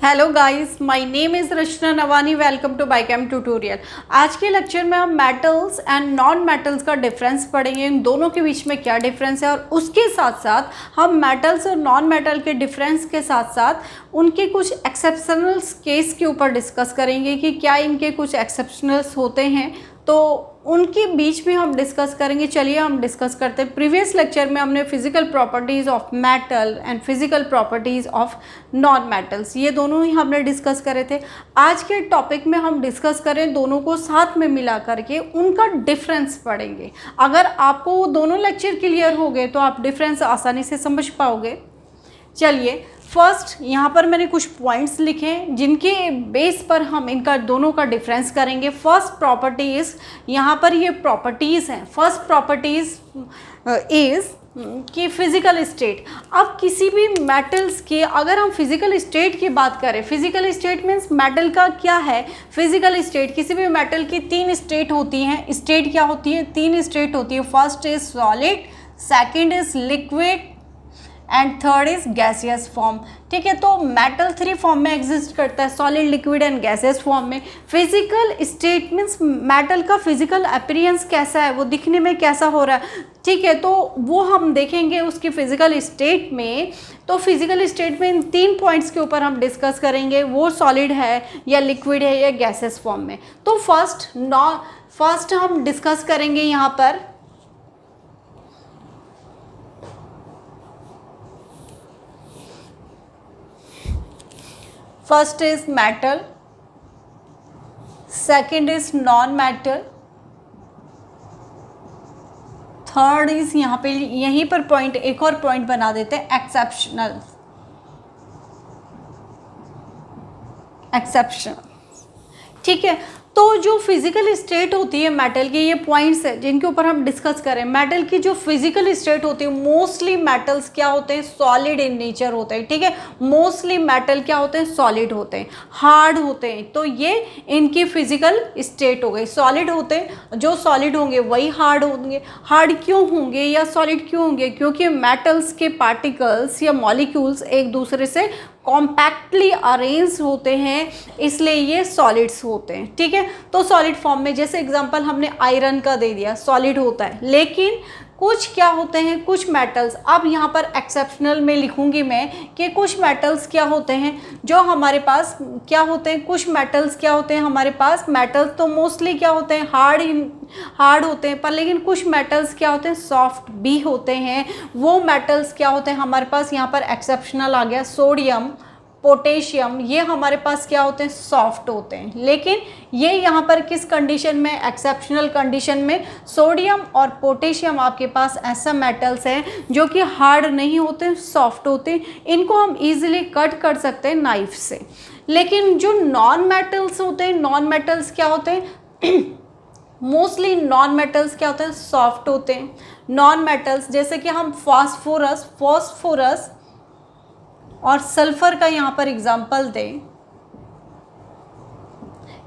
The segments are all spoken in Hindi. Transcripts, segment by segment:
Hello guys, my name is Rachna Navani. Welcome to Bykem tutorial. आज के लेक्चर में हम मेटल्स एंड नॉन मेटल्स का डिफरेंस पढ़ेंगे, इन दोनों के बीच में क्या डिफरेंस है, और उसके साथ साथ हम मेटल्स और नॉन मेटल के डिफरेंस के साथ साथ उनके कुछ एक्सेप्शनल केस के ऊपर डिस्कस करेंगे कि क्या इनके कुछ एक्सेप्शनल्स होते हैं, तो उनके बीच में हम डिस्कस करेंगे। चलिए हम डिस्कस करते हैं। प्रीवियस लेक्चर में हमने physical properties of metal and physical properties of non metals, ये दोनों ही हमने डिस्कस करे थे। आज के टॉपिक में हम डिस्कस करें दोनों को साथ में मिला करके उनका डिफरेंस पढ़ेंगे। अगर आपको वो दोनों लेक्चर क्लियर हो गए तो आप डिफरेंस आसानी से समझ पाओगे। चलिए, फर्स्ट यहाँ पर मैंने कुछ पॉइंट्स लिखे हैं जिनके बेस पर हम इनका दोनों का डिफरेंस करेंगे। फर्स्ट प्रॉपर्टीज़, यहाँ पर ये प्रॉपर्टीज़ हैं। फर्स्ट प्रॉपर्टीज़ इज़ कि फिज़िकल स्टेट। अब किसी भी मेटल्स के अगर हम फिज़िकल स्टेट की बात करें, फिज़िकल स्टेट मीन्स मेटल का क्या है। फिज़िकल स्टेट, किसी भी मेटल की तीन स्टेट होती हैं। स्टेट क्या होती है? तीन स्टेट होती है। First is solid, second is liquid and third is gaseous form. ठीक है, तो मेटल थ्री फॉर्म में एग्जिस्ट करता है, solid, liquid and gaseous form में। फिजिकल स्टेट मीन्स मेटल का फिजिकल अपीयरेंस कैसा है, वो दिखने में कैसा हो रहा है। ठीक है, तो वो हम देखेंगे उसकी फिजिकल स्टेट में। तो फिजिकल स्टेट में इन तीन पॉइंट्स के ऊपर हम डिस्कस करेंगे, वो सॉलिड है या लिक्विड है या गैसियस फॉर्म में। तो फर्स्ट हम डिस्कस करेंगे यहाँ पर first is metal, second is non metal, third is यहाँ पे यहीं पर पॉइंट, एक और पॉइंट बना देते हैं, एक्सेप्शनल। ठीक है, तो जो फिजिकल स्टेट होती है मेटल की, ये पॉइंट्स है जिनके ऊपर हम डिस्कस करें। मेटल की जो फिजिकल स्टेट होती है, मोस्टली मेटल्स क्या होते हैं? सॉलिड इन नेचर होते हैं। ठीक है, मोस्टली मेटल क्या होते हैं? सॉलिड होते हैं, हार्ड होते हैं। तो ये इनकी फिजिकल स्टेट हो गई। सॉलिड होते हैं, जो सॉलिड होंगे वही हार्ड होंगे। हार्ड क्यों होंगे या सॉलिड क्यों होंगे? क्योंकि मेटल्स के पार्टिकल्स या मॉलिक्यूल्स एक दूसरे से कॉम्पैक्टली अरेंज होते हैं, इसलिए ये सॉलिड्स होते हैं। ठीक है, तो सॉलिड फॉर्म में, जैसे एग्जांपल हमने आयरन का दे दिया, सॉलिड होता है। लेकिन कुछ क्या होते हैं, कुछ मेटल्स, अब यहाँ पर एक्सेप्शनल में लिखूंगी मैं कि कुछ मेटल्स क्या होते हैं जो हमारे पास क्या होते हैं। कुछ मेटल्स क्या होते हैं हमारे पास? मेटल्स तो मोस्टली क्या होते हैं? हार्ड होते हैं, पर लेकिन कुछ मेटल्स क्या होते हैं? सॉफ्ट भी होते हैं। वो मेटल्स क्या होते हैं हमारे पास? यहाँ पर एक्सेप्शनल आ गया, सोडियम, पोटेशियम, ये हमारे पास क्या होते हैं? सॉफ्ट होते हैं। लेकिन ये यहाँ पर किस कंडीशन में? एक्सेप्शनल कंडीशन में। सोडियम और पोटेशियम आपके पास ऐसा मेटल्स हैं जो कि हार्ड नहीं होते, सॉफ्ट होते हैं। इनको हम इजीली कट कर सकते हैं नाइफ से। लेकिन जो नॉन मेटल्स होते हैं, नॉन मेटल्स क्या होते हैं? मोस्टली नॉन मेटल्स क्या होते हैं? सॉफ्ट होते हैं। नॉन मेटल्स जैसे कि हम फॉस्फोरस और सल्फर का यहाँ पर एग्जाम्पल दें।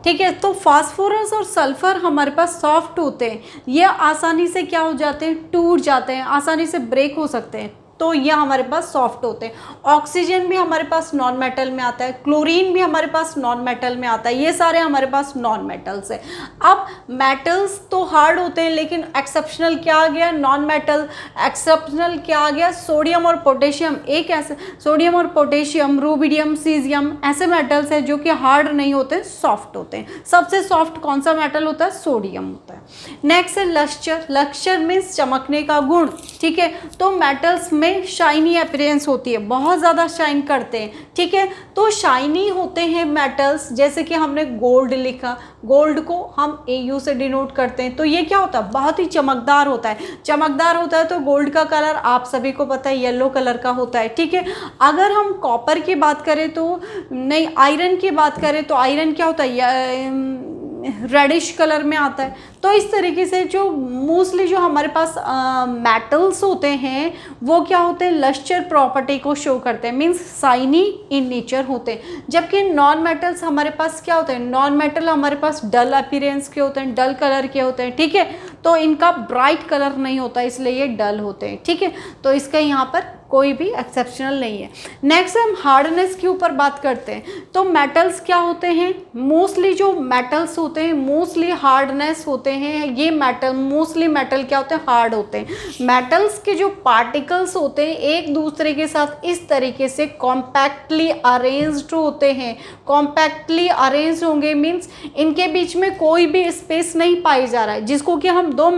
ठीक है, तो फास्फोरस और सल्फर हमारे पास सॉफ्ट होते हैं, ये आसानी से क्या हो जाते हैं? टूट जाते हैं, आसानी से ब्रेक हो सकते हैं, तो ये हमारे पास सॉफ्ट होते हैं। ऑक्सीजन भी हमारे पास नॉन मेटल में आता है, क्लोरीन भी हमारे पास नॉन मेटल में आता है, ये सारे हमारे पास नॉन मेटल्स है। अब मेटल्स तो हार्ड होते हैं, लेकिन एक्सेप्शनल क्या आ गया? Non metal. एक्सेप्शनल क्या आ गया? सोडियम और पोटेशियम। एक ऐसे सोडियम और पोटेशियम, रूबिडियम, सीजियम ऐसे मेटल्स हैं जो कि हार्ड नहीं होते, सॉफ्ट होते हैं। सबसे सॉफ्ट कौन सा मेटल होता है? सोडियम होता है। नेक्स्ट है लस्टर। लस्टर मीन्स चमकने का गुण। ठीक है, तो मेटल्स में शाइनी अपीयरेंस होती है, बहुत ज़्यादा शाइन करते हैं। ठीक है, तो शाइनी होते हैं मेटल्स, जैसे कि हमने गोल्ड लिखा, गोल्ड को हम AU से डिनोट करते हैं, तो ये क्या होता है? बहुत ही चमकदार होता है। चमकदार होता है तो गोल्ड का कलर आप सभी को पता है, येलो कलर का होता है। ठीक है, अगर हम कॉपर की बात करें तो नहीं, आयरन की बात करें तो आयरन क्या होता है? रेडिश कलर में आता है। तो इस तरीके से जो मोस्टली जो हमारे पास मेटल्स होते हैं वो क्या होते हैं? लस्टर प्रॉपर्टी को शो करते हैं, मीन्स शाइनी इन नेचर होते हैं। जबकि नॉन मेटल्स हमारे पास क्या होते हैं? नॉन मेटल हमारे पास डल अपीयरेंस के होते हैं, डल कलर के होते हैं। ठीक है, तो इनका ब्राइट कलर नहीं होता, इसलिए ये डल होते हैं। ठीक है, तो इसका यहाँ पर कोई भी एक्सेप्शनल नहीं है। नेक्स्ट हम हार्डनेस के ऊपर बात करते हैं। तो मेटल्स क्या होते हैं, मोस्टली जो मेटल्स होते हैं मोस्टली हार्डनेस होते हैं। ये मेटल मोस्टली मेटल क्या होते हैं, हार्ड होते हैं। मेटल्स के जो पार्टिकल्स होते हैं एक दूसरे के साथ इस तरीके से कॉम्पैक्टली अरेंज्ड होते हैं। कॉम्पैक्टली अरेंज होंगे मीन्स इनके बीच में कोई भी स्पेस नहीं पाई जा रहा है, जिसको कि हम दो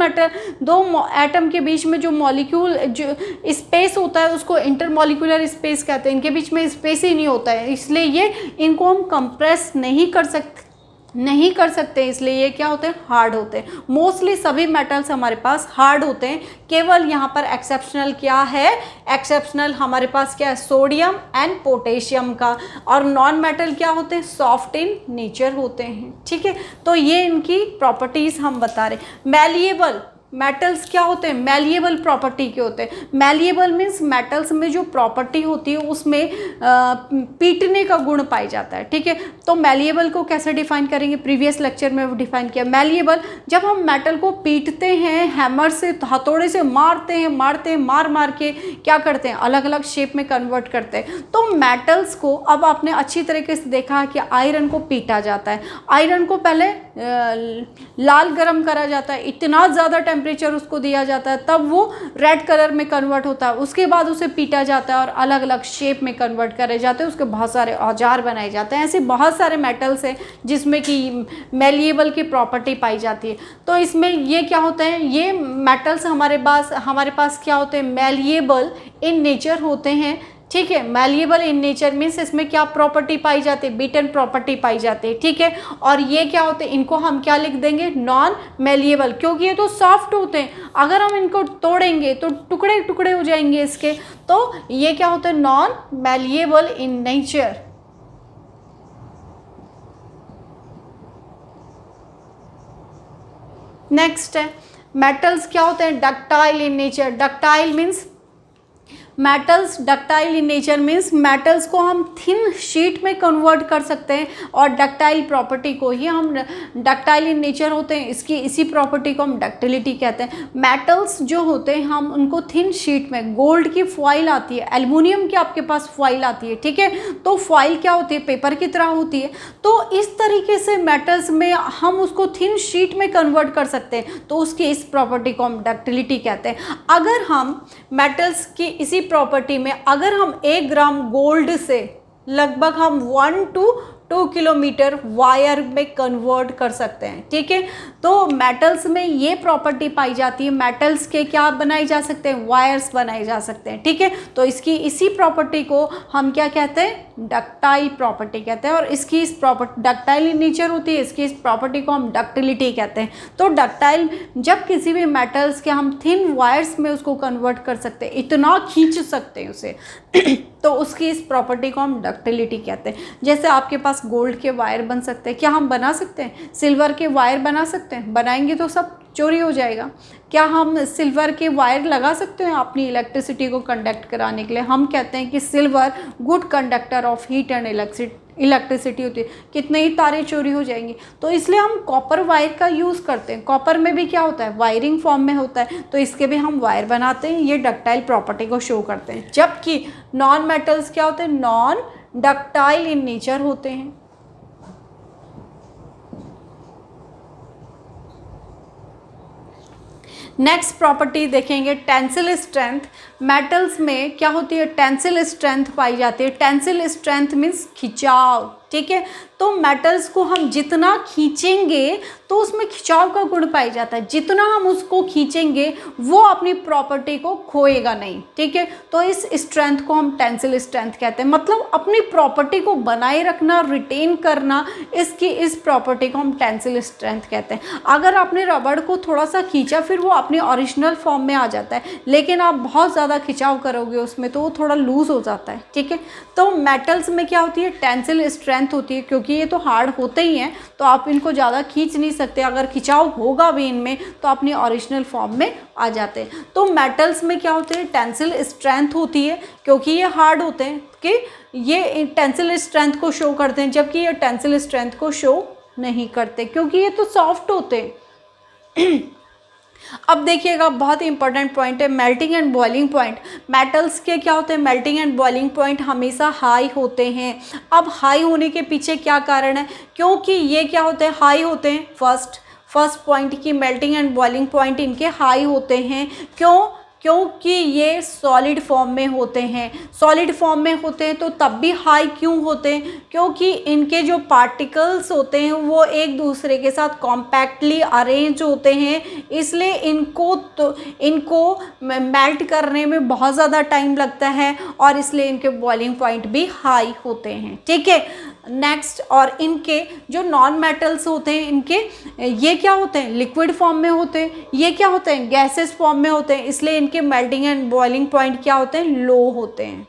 एटम के बीच में जो मॉलिक्यूल जो स्पेस होता है उसको इंटरमॉलिक्यूलर स्पेस कहते हैं। इनके बीच में स्पेस ही नहीं होता है, इसलिए ये इनको हम कंप्रेस नहीं कर सकते, इसलिए ये क्या होते हैं, हार्ड होते हैं। मोस्टली सभी मेटल्स हमारे पास हार्ड होते हैं। केवल यहाँ पर एक्सेप्शनल क्या है, एक्सेप्शनल हमारे पास क्या है, सोडियम एंड पोटेशियम का। और नॉन मेटल क्या होते हैं, सॉफ्ट इन नेचर होते हैं। ठीक है, तो ये इनकी प्रॉपर्टीज हम बता रहे। मैलिएबल मेटल्स क्या होते हैं, मैलिएबल प्रॉपर्टी के होते हैं। मैलिएबल मीन्स मेटल्स में जो प्रॉपर्टी होती है उसमें पीटने का गुण पाई जाता है। ठीक है, तो मैलिएबल को कैसे डिफाइन करेंगे, प्रीवियस लेक्चर में वो डिफाइन किया। मैलिएबल जब हम मेटल को पीटते हैं हैमर से, हथौड़े से मारते हैं, मार के क्या करते हैं, अलग अलग शेप में कन्वर्ट करते हैं। तो मेटल्स को अब आपने अच्छी तरीके से देखा कि आयरन को पीटा जाता है। आयरन को पहले लाल गरम करा जाता है, इतना ज़्यादा टेम्परेचर उसको दिया जाता है, तब वो रेड कलर में कन्वर्ट होता है। उसके बाद उसे पीटा जाता है और अलग अलग शेप में कन्वर्ट करे जाते हैं, उसके बहुत सारे औजार बनाए जाते हैं। ऐसे बहुत सारे मेटल्स हैं जिसमें कि मैलिएबल की प्रॉपर्टी पाई जाती है। तो इसमें ये क्या होते हैं, ये मेटल्स हमारे पास क्या होते हैं, मैलिएबल इन नेचर होते हैं। ठीक है, मैलिएबल इन नेचर मीन्स इसमें क्या प्रॉपर्टी पाई जाती है, बीटन प्रॉपर्टी पाई जाती है। ठीक है, और ये क्या होते हैं, इनको हम क्या लिख देंगे, नॉन मैलिएबल, क्योंकि ये तो सॉफ्ट होते हैं। अगर हम इनको तोड़ेंगे तो टुकड़े टुकड़े हो जाएंगे इसके। तो ये क्या होते हैं, non malleable in nature. Next है मेटल्स क्या होते हैं, ductile in nature. Ductile means metals ductile in nature means metals को हम थिन शीट में कन्वर्ट कर सकते हैं, और डक्टाइल प्रॉपर्टी को ही हम डक्टाइल इन नेचर होते हैं, इसी प्रॉपर्टी को हम डक्टिलिटी कहते हैं। मेटल्स जो होते हैं हम उनको थिन शीट में, गोल्ड की फॉइल आती है, एल्युमिनियम की आपके पास फॉइल आती है। ठीक है, तो फॉइल क्या होती है, पेपर की तरह होती है। तो इस तरीके से मेटल्स में हम उसको थिन शीट में कन्वर्ट कर सकते हैं, तो उसकी इस प्रॉपर्टी को हम डक्टिलिटी कहते हैं। अगर हम मेटल्स की इसी प्रॉपर्टी में अगर हम 1 ग्राम गोल्ड से लगभग हम 1 to 2 किलोमीटर वायर में कन्वर्ट कर सकते हैं। ठीक है, तो मेटल्स में ये प्रॉपर्टी पाई जाती है। मेटल्स के क्या बनाए जा सकते हैं, वायर्स बनाए जा सकते हैं। ठीक है, तो इसकी इसी प्रॉपर्टी को हम क्या कहते हैं, डक्टाइल प्रॉपर्टी कहते हैं। और इसकी इस प्रॉपर्टी डक्टाइल इन नेचर होती है, इसकी इस प्रॉपर्टी को हम डक्टिलिटी कहते हैं। तो डक्टाइल जब किसी भी मेटल्स के हम थिन वायर्स में उसको कन्वर्ट कर सकते हैं, इतना खींच सकते हैं उसे तो उसकी इस प्रॉपर्टी को हम डक्टिलिटी कहते हैं। जैसे आपके पास गोल्ड के वायर बन सकते हैं, क्या हम बना सकते हैं, सिल्वर के वायर बना सकते हैं, बनाएंगे तो सब चोरी हो जाएगा। क्या हम सिल्वर के वायर लगा सकते हैं अपनी इलेक्ट्रिसिटी को कंडक्ट कराने के लिए? हम कहते हैं कि silver good conductor of heat and electricity होती है, कितने ही तारे चोरी हो जाएंगे। तो इसलिए हम कॉपर वायर का यूज़ करते हैं। कॉपर में भी क्या होता है, वायरिंग फॉर्म में होता है, तो इसके भी हम वायर बनाते हैं। ये डक्टाइल प्रॉपर्टी को शो करते हैं। जबकि नॉन मेटल्स क्या होते हैं, नॉन डक्टाइल इन नेचर होते हैं। नेक्स्ट प्रॉपर्टी देखेंगे, टेंसिल स्ट्रेंथ। मेटल्स में क्या होती है, टेंसिल स्ट्रेंथ पाई जाती है। टेंसिल स्ट्रेंथ मीन्स खिंचाव। ठीक है, तो मेटल्स को हम जितना खींचेंगे तो उसमें खिंचाव का गुण पाया जाता है। जितना हम उसको खींचेंगे वो अपनी प्रॉपर्टी को खोएगा नहीं। ठीक है, तो इस स्ट्रेंथ को हम टेंसिल स्ट्रेंथ कहते हैं। मतलब अपनी प्रॉपर्टी को बनाए रखना, रिटेन करना, इसकी इस प्रॉपर्टी को हम टेंसिल स्ट्रेंथ कहते हैं। अगर आपने रबड़ को थोड़ा सा खींचा फिर वो अपनी ओरिजिनल फॉर्म में आ जाता है, लेकिन आप बहुत ज़्यादा खिंचाव करोगे उसमें तो वो थोड़ा लूज हो जाता है। ठीक है, तो मेटल्स में क्या होती है, टेंसिल स्ट्रेंथ होती है, क्योंकि ये तो हार्ड होते ही हैं तो आप इनको ज़्यादा खींच नहीं सकते। अगर खिंचाव होगा भी इनमें तो अपनी ओरिजिनल फॉर्म में आ जाते हैं। तो मेटल्स में क्या होते हैं, टेंसिल स्ट्रेंथ होती है, क्योंकि ये हार्ड होते हैं कि ये टेंसिल स्ट्रेंथ को शो करते हैं, जबकि ये टेंसिल स्ट्रेंथ को शो नहीं करते क्योंकि ये तो सॉफ्ट होते हैं। अब देखिएगा बहुत ही इंपॉर्टेंट पॉइंट है melting and boiling point. Metals के क्या होते हैं, मेल्टिंग एंड बॉइलिंग पॉइंट हमेशा हाई होते हैं। अब हाई होने के पीछे क्या कारण है, क्योंकि ये क्या होते हैं, हाई होते हैं। फर्स्ट पॉइंट की मेल्टिंग एंड बॉइलिंग पॉइंट इनके हाई होते हैं। क्योंकि ये सॉलिड फॉर्म में होते हैं। सॉलिड फॉर्म में होते हैं तो तब भी हाई क्यों होते हैं, क्योंकि इनके जो पार्टिकल्स होते हैं वो एक दूसरे के साथ कॉम्पैक्टली अरेंज होते हैं, इसलिए इनको मेल्ट करने में बहुत ज़्यादा टाइम लगता है और इसलिए इनके बॉइलिंग पॉइंट भी हाई होते हैं। ठीक है, नेक्स्ट, और इनके जो नॉन मेटल्स होते हैं इनके ये क्या होते हैं, लिक्विड फॉर्म में होते हैं, ये क्या होते हैं, गैसेस फॉर्म में होते हैं, इसलिए इनके मेल्टिंग एंड बॉइलिंग पॉइंट क्या होते हैं, लो होते हैं।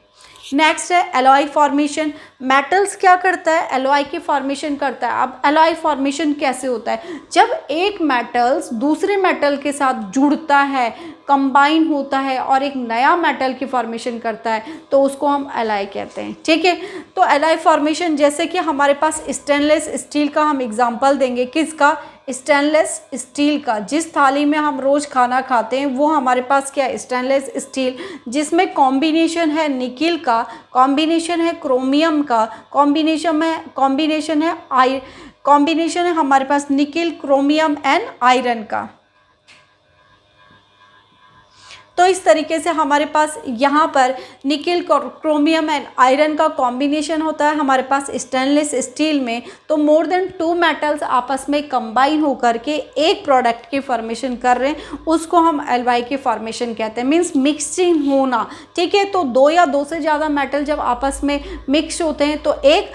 नेक्स्ट है एलॉय फॉर्मेशन। मेटल्स क्या करता है, एलॉय की फॉर्मेशन करता है। अब एलॉय फॉर्मेशन कैसे होता है, जब एक मेटल्स दूसरे मेटल के साथ जुड़ता है, कंबाइन होता है और एक नया मेटल की फॉर्मेशन करता है तो उसको हम एलॉय कहते हैं। ठीक है, तो एलॉय फॉर्मेशन जैसे कि हमारे पास स्टेनलेस स्टील का हम एग्जांपल देंगे, किसका, स्टेनलेस स्टील का। जिस थाली में हम रोज़ खाना खाते हैं वो हमारे पास क्या है, स्टेनलेस स्टील, जिसमें कॉम्बिनेशन है निकिल का, कॉम्बिनेशन है क्रोमियम का, कॉम्बिनेशन है हमारे पास निकिल, क्रोमियम एंड आयरन का। तो इस तरीके से हमारे पास यहाँ पर निकिल, क्रोमियम एंड आयरन का कॉम्बिनेशन होता है हमारे पास स्टेनलेस स्टील में। तो मोर देन 2 मेटल्स आपस में कंबाइन होकर के एक प्रोडक्ट की फॉर्मेशन कर रहे हैं, उसको हम एलॉय की फॉर्मेशन कहते हैं, मीन्स मिक्सिंग होना। ठीक है, तो 2 या 2 से ज़्यादा मेटल जब आपस में मिक्स होते हैं तो एक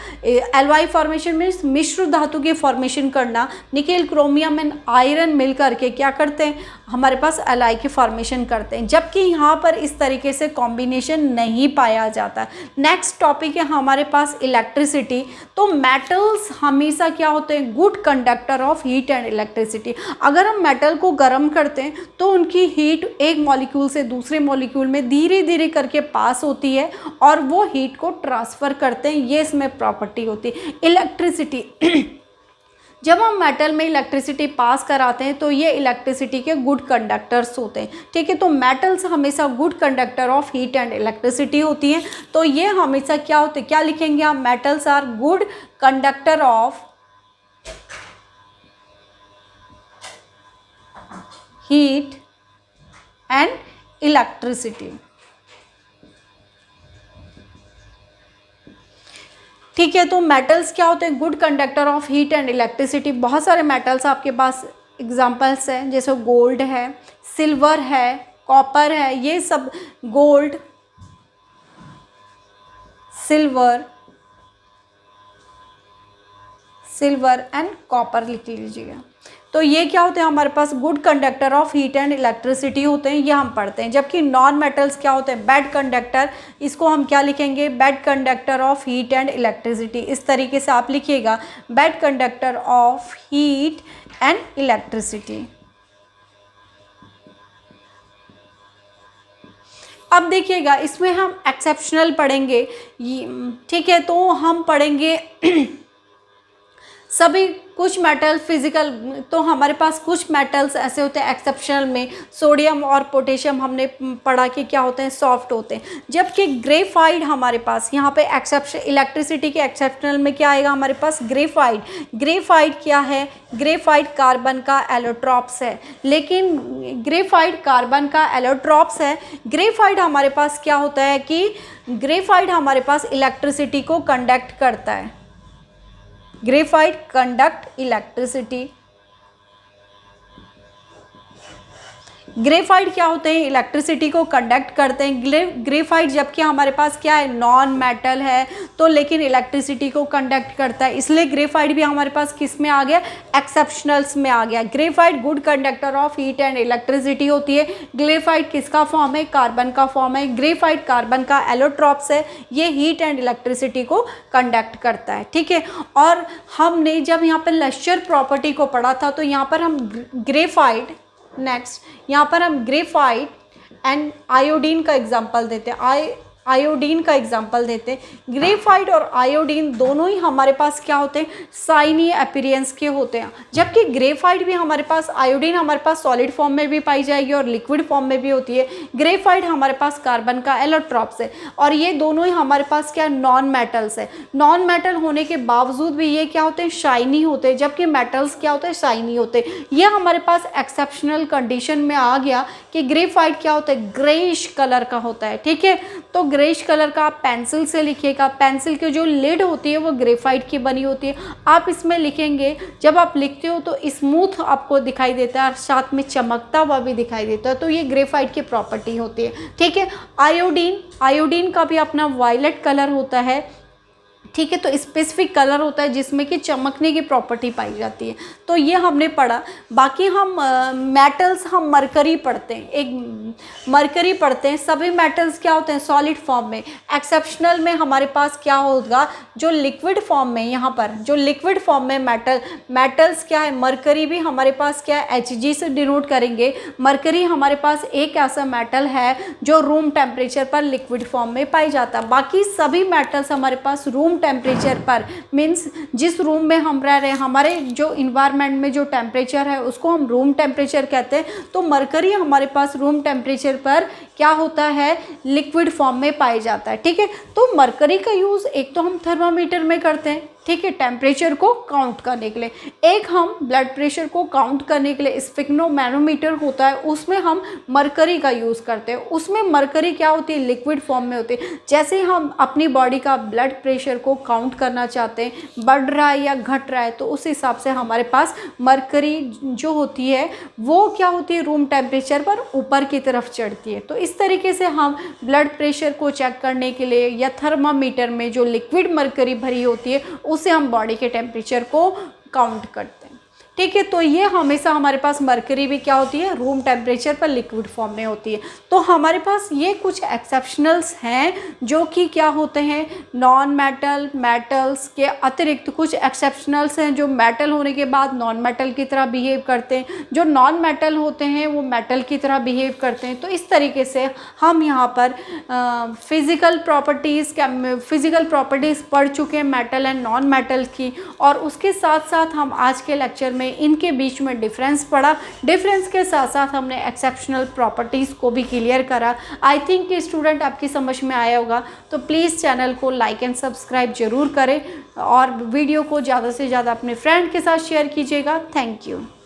एलॉय फॉर्मेशन मीन्स मिश्र धातु की फॉर्मेशन करना। निकिल, क्रोमियम एंड आयरन मिल करके क्या करते हैं, हमारे पास एलॉय की फॉर्मेशन करते हैं, जबकि यहाँ पर इस तरीके से कॉम्बिनेशन नहीं पाया जाता। नेक्स्ट टॉपिक है हमारे पास इलेक्ट्रिसिटी। तो मेटल्स हमेशा क्या होते हैं, good conductor of heat and electricity. अगर हम मेटल को गर्म करते हैं तो उनकी हीट एक मॉलिक्यूल से दूसरे मॉलिक्यूल में धीरे धीरे करके पास होती है और वो हीट को ट्रांसफ़र करते हैं, ये इसमें प्रॉपर्टी होती है। इलेक्ट्रिसिटी जब हम मेटल में इलेक्ट्रिसिटी पास कराते हैं तो ये इलेक्ट्रिसिटी के गुड कंडक्टर्स होते हैं। ठीक है, तो मेटल्स हमेशा good conductor of heat and electricity होती हैं। तो ये हमेशा क्या होते हैं, क्या लिखेंगे आप, metals are good conductor of heat and electricity. ठीक है, तो मेटल्स क्या होते हैं, good conductor of heat and electricity. बहुत सारे मेटल्स आपके पास एग्जांपल्स हैं, जैसे गोल्ड है, सिल्वर है, कॉपर है, ये सब गोल्ड, सिल्वर एंड कॉपर लिख लीजिएगा। तो ये क्या होते हैं, हमारे पास good conductor of heat and electricity होते हैं, ये हम पढ़ते हैं। जबकि नॉन मेटल्स क्या होते हैं, बैड कंडक्टर, इसको हम क्या लिखेंगे, bad conductor of heat and electricity. इस तरीके से आप लिखिएगा, bad conductor of heat and electricity. अब देखिएगा इसमें हम एक्सेप्शनल पढ़ेंगे। ठीक है, तो हम पढ़ेंगे सभी कुछ मेटल फिजिकल, तो हमारे पास कुछ मेटल्स ऐसे होते हैं एक्सेप्शनल में, सोडियम और पोटेशियम हमने पढ़ा कि क्या होते हैं, सॉफ्ट होते हैं। जबकि ग्रेफाइट हमारे पास यहाँ पे एक्सेप्शन, इलेक्ट्रिसिटी के एक्सेप्शनल में क्या आएगा हमारे पास, ग्रेफाइट क्या है, ग्रेफाइट कार्बन का एलोट्रॉप्स है। लेकिन ग्रेफाइट कार्बन का एलोट्रॉप्स है, ग्रेफाइट हमारे पास क्या होता है कि ग्रेफाइट हमारे पास इलेक्ट्रिसिटी को कंडक्ट करता है। Graphite conduct electricity. ग्रेफाइट क्या होते हैं, इलेक्ट्रिसिटी को कंडक्ट करते हैं। ग्रेफाइट जबकि हमारे पास क्या है, नॉन मेटल है, तो लेकिन इलेक्ट्रिसिटी को कंडक्ट करता है, इसलिए ग्रेफाइट भी हमारे पास किस में आ गया, एक्सेप्शनल्स में आ गया। Graphite good conductor of heat and electricity होती है। ग्रेफाइट किसका फॉर्म है, कार्बन का फॉर्म है। ग्रेफाइट कार्बन का एलोट्रॉप्स है, ये हीट एंड इलेक्ट्रिसिटी को कंडक्ट करता है। ठीक है, और हमने जब यहाँ पर लश्चर प्रॉपर्टी को पढ़ा था तो यहाँ पर हम ग्रेफाइट, नेक्स्ट यहाँ पर हम ग्रेफाइट एंड आयोडीन का एग्जांपल देते हैं। आयोडीन का एग्जाम्पल देते हैं। ग्रेफाइट और आयोडीन दोनों ही हमारे पास क्या होते हैं, साइनी अपीयरेंस के होते हैं, जबकि ग्रेफाइट भी हमारे पास, आयोडीन हमारे पास सॉलिड फॉर्म में भी पाई जाएगी और लिक्विड फॉर्म में भी होती है। ग्रेफाइट हमारे पास कार्बन का एलोट्रॉप्स है और ये दोनों ही हमारे पास क्या नॉन मेटल्स है। नॉन मेटल होने के बावजूद भी ये क्या होते हैं, शाइनी होते हैं, जबकि मेटल्स क्या होते हैं, शाइनी होते हैं। ये हमारे पास एक्सेप्शनल कंडीशन में आ गया कि ग्रेफाइट क्या होता है, ग्रेइश कलर का होता है। ठीक है, तो ग्रेइश कलर का आप पेंसिल से लिखिएगा। पेंसिल की जो लिड होती है वो ग्रेफाइट की बनी होती है। आप इसमें लिखेंगे, जब आप लिखते हो तो स्मूथ आपको दिखाई देता है और साथ में चमकता हुआ भी दिखाई देता है, तो ये ग्रेफाइट की प्रॉपर्टी होती है। ठीक है, आयोडीन का भी अपना वायलेट कलर होता है। ठीक है, तो स्पेसिफिक कलर होता है जिसमें कि चमकने की प्रॉपर्टी पाई जाती है। तो ये हमने पढ़ा। बाकी हम मेटल्स, हम मरकरी पढ़ते हैं, एक मरकरी पढ़ते हैं। सभी मेटल्स क्या होते हैं, सॉलिड फॉर्म में। एक्सेप्शनल में हमारे पास क्या होगा, जो लिक्विड फॉर्म में, यहाँ पर जो लिक्विड फॉर्म में मेटल्स क्या है, मरकरी भी हमारे पास क्या है, Hg से डिनोट करेंगे। मरकरी हमारे पास एक ऐसा मेटल है जो रूम टेम्परेचर पर लिक्विड फॉर्म में पाई जाता है। बाकी सभी मेटल्स हमारे पास रूम टेम्परेचर पर, मीन्स जिस रूम में हम रह रहे हैं, हमारे जो इन्वायरमेंट में जो टेम्परेचर है उसको हम रूम टेम्परेचर कहते हैं। तो मरकरी हमारे पास रूम टेम्परेचर पर क्या होता है, लिक्विड फॉर्म में पाया जाता है। ठीक है, तो मरकरी का यूज़ एक तो हम थर्मामीटर में करते हैं, ठीक है, टेम्परेचर को काउंट करने के लिए। एक हम ब्लड प्रेशर को काउंट करने के लिए स्फिग्नोमैनोमीटर होता है, उसमें हम मरकरी का यूज़ करते हैं। उसमें मरकरी क्या होती है, लिक्विड फॉर्म में होती है। जैसे हम अपनी बॉडी का ब्लड प्रेशर को काउंट करना चाहते हैं, बढ़ रहा है या घट रहा है, तो उस हिसाब से हमारे पास मरकरी जो होती है वो क्या होती है, रूम टेम्परेचर पर ऊपर की तरफ चढ़ती है। तो इस तरीके से हम ब्लड प्रेशर को चेक करने के लिए या थर्मामीटर में जो लिक्विड मरकरी भरी होती है उसे हम बॉडी के टेम्परेचर को काउंट करते हैं। ठीक है, तो ये हमेशा हमारे पास मरकरी भी क्या होती है, रूम टेम्परेचर पर लिक्विड फॉर्म में होती है। तो हमारे पास ये कुछ एक्सेप्शनल्स हैं जो कि क्या होते हैं, नॉन मेटल, मेटल्स के अतिरिक्त कुछ एक्सेप्शनल्स हैं जो मेटल होने के बाद नॉन मेटल की तरह बिहेव करते हैं, जो नॉन मेटल होते हैं वो मेटल की तरह बिहेव करते हैं। तो इस तरीके से हम यहाँ पर फिज़िकल प्रॉपर्टीज़ पढ़ चुके हैं मेटल एंड नॉन मेटल की, और उसके साथ साथ हम आज के लेक्चर में इनके बीच में डिफरेंस पढ़ा। डिफरेंस के साथ साथ हमने एक्सेप्शनल प्रॉपर्टीज़ को भी क्लियर करा। आई थिंक कि स्टूडेंट आपकी समझ में आया होगा। तो प्लीज़ चैनल को लाइक एंड सब्सक्राइब जरूर करें और वीडियो को ज़्यादा से ज़्यादा अपने फ्रेंड के साथ शेयर कीजिएगा। Thank you.